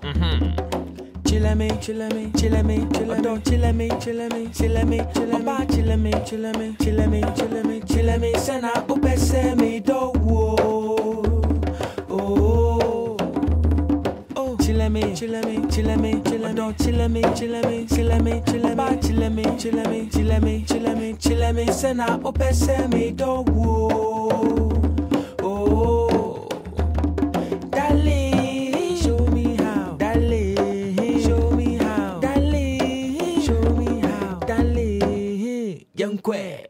Chillame, chillame, chillame, chillame, chillame, chillame, chillame, chillame, chillame, chillame, chillame, chillame, chillame, sana upese me do wo. Oh, oh, chillame, chillame, chillame, chillame, chillame, chillame, chillame, chillame, chillame, chillame, chillame, chillame, chillame, sana upese me do wo. Oh, darling, show me how, darling. Young Quay.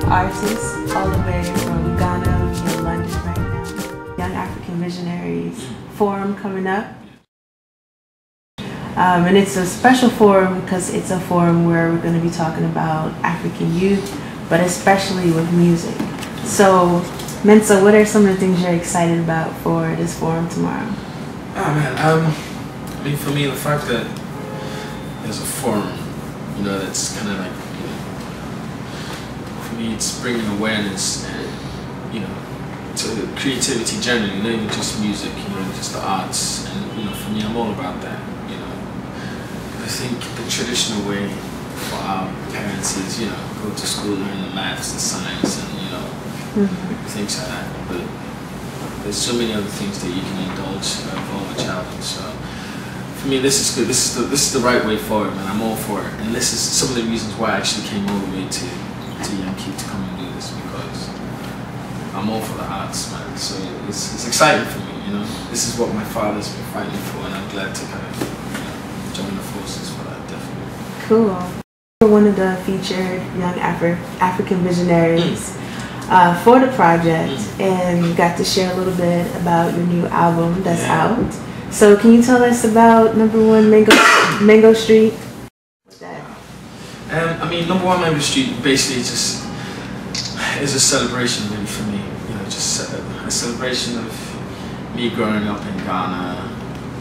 Artists all the way from Ghana and London right now. Young African Visionaries forum coming up. And it's a special forum because it's a forum where we're going to be talking about African youth, but especially with music. So, Mensa, what are some of the things you're excited about for this forum tomorrow? Oh man, I mean for me the fact that there's a forum, you know, that's kind of like, it's bringing awareness and, you know, to creativity generally, not even just music, you know, just the arts. And, you know, for me, I'm all about that, you know. I think the traditional way for our parents is, you know, go to school, learn the maths, the science, and, you know, things like that. But there's so many other things that you can indulge for a child. So for me, this is good. This is the right way forward, man. I'm all for it. And this is some of the reasons why I actually came all the way to Yankee to come and do this, because I'm all for the arts, man. So it's exciting for me, you know. This is what my father's been fighting for, and I'm glad to kind of, you know, join the forces for that, definitely. Cool. You're one of the featured young African visionaries for the project, and you got to share a little bit about your new album that's out. So can you tell us about #1 Mango Street? I mean, #1 Mango Street basically just is a celebration really for me. You know, just a celebration of me growing up in Ghana,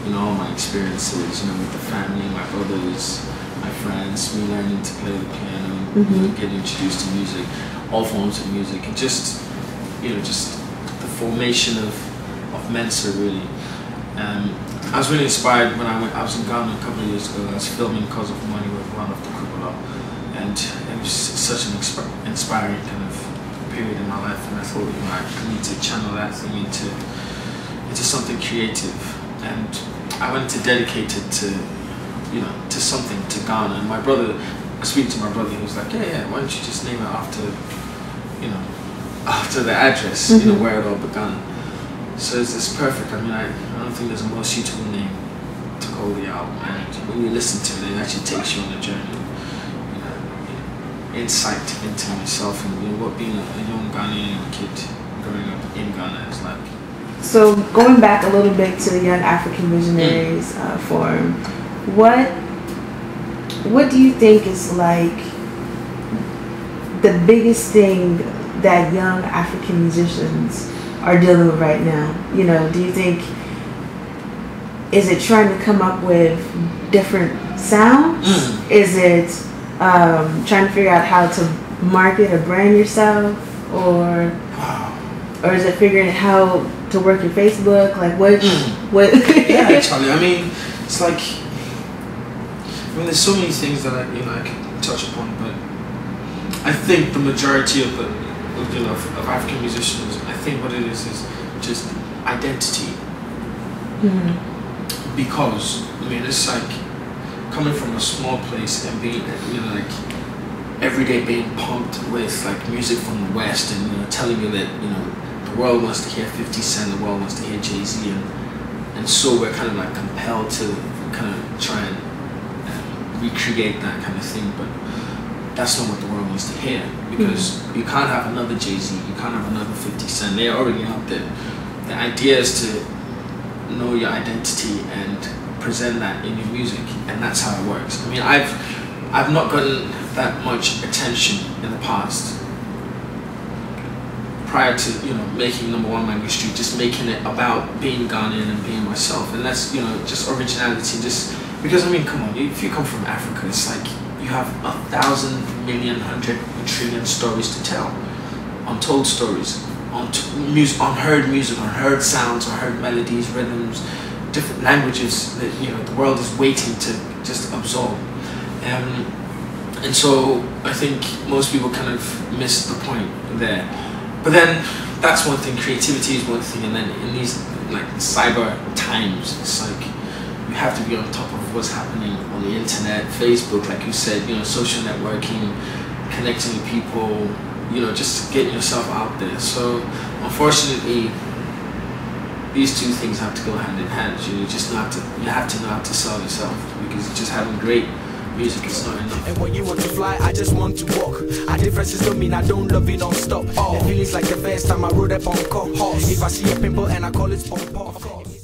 you know, all my experiences, you know, with the family, my brothers, my friends, me learning to play the piano, you know, getting introduced to music, all forms of music, and just, you know, just the formation of M3NSA really. I was really inspired when I was in Ghana a couple of years ago. I was filming Cause of Money with one of the Kubala, and it was such an inspiring kind of period in my life, and I thought, you know, I need to channel that thing into something creative, and I wanted to dedicate it to, you know, to something, to Ghana. And my brother, I was speaking to my brother, he was like, yeah, why don't you just name it after, you know, after the address, you know, where it all began. So it's perfect. I mean, I don't think there's a more suitable name to call the album. And when you listen to it, it actually takes you on a journey, you know, insight into myself and, you know, what being a young Ghanaian kid growing up in Ghana is like. So going back a little bit to the Young African Visionaries forum, what do you think is like the biggest thing that young African musicians are dealing with right now? You know, do you think, is it trying to come up with different sounds? Is it trying to figure out how to market or brand yourself, or is it figuring out how to work your Facebook? Like what? Yeah, Charlie. I mean, it's like, I mean, there's so many things that I can touch upon, but I think the majority of African musicians, I think what it is just identity. Because I mean, it's like coming from a small place and being, you know, like every day being pumped with like music from the West, and, you know, telling you that, you know, the world wants to hear 50 Cent, the world wants to hear Jay-Z, and so we're kind of like compelled to kind of try and recreate that kind of thing, but that's not what the world wants to hear, because you can't have another Jay-Z, you can't have another 50 Cent, they're already out there. The idea is to know your identity and present that in your music, and that's how it works. I mean, I've not gotten that much attention in the past. Prior to, you know, making #1 Mango Street, just making it about being Ghanaian and being myself, and that's, you know, just originality. Just because, I mean, come on, if you come from Africa, it's like you have 1,000 million, 100 trillion stories to tell, untold stories, unheard music, unheard sounds, unheard melodies, rhythms, different languages that, you know, the world is waiting to just absorb. And so I think most people kind of miss the point there. But then that's one thing, creativity is one thing, and then in these like cyber times, it's like you have to be on top of what's happening on the internet, Facebook, like you said, you know, social networking, connecting with people, you know, just getting yourself out there. So unfortunately, these two things have to go hand in hand. You have to know how to sell yourself, because just having great music is not enough. And when you want to fly, I just want to walk. Our differences don't mean I don't love you non-stop. The feeling's like the first time I rode up on course. If I see a pimple and I call it pop.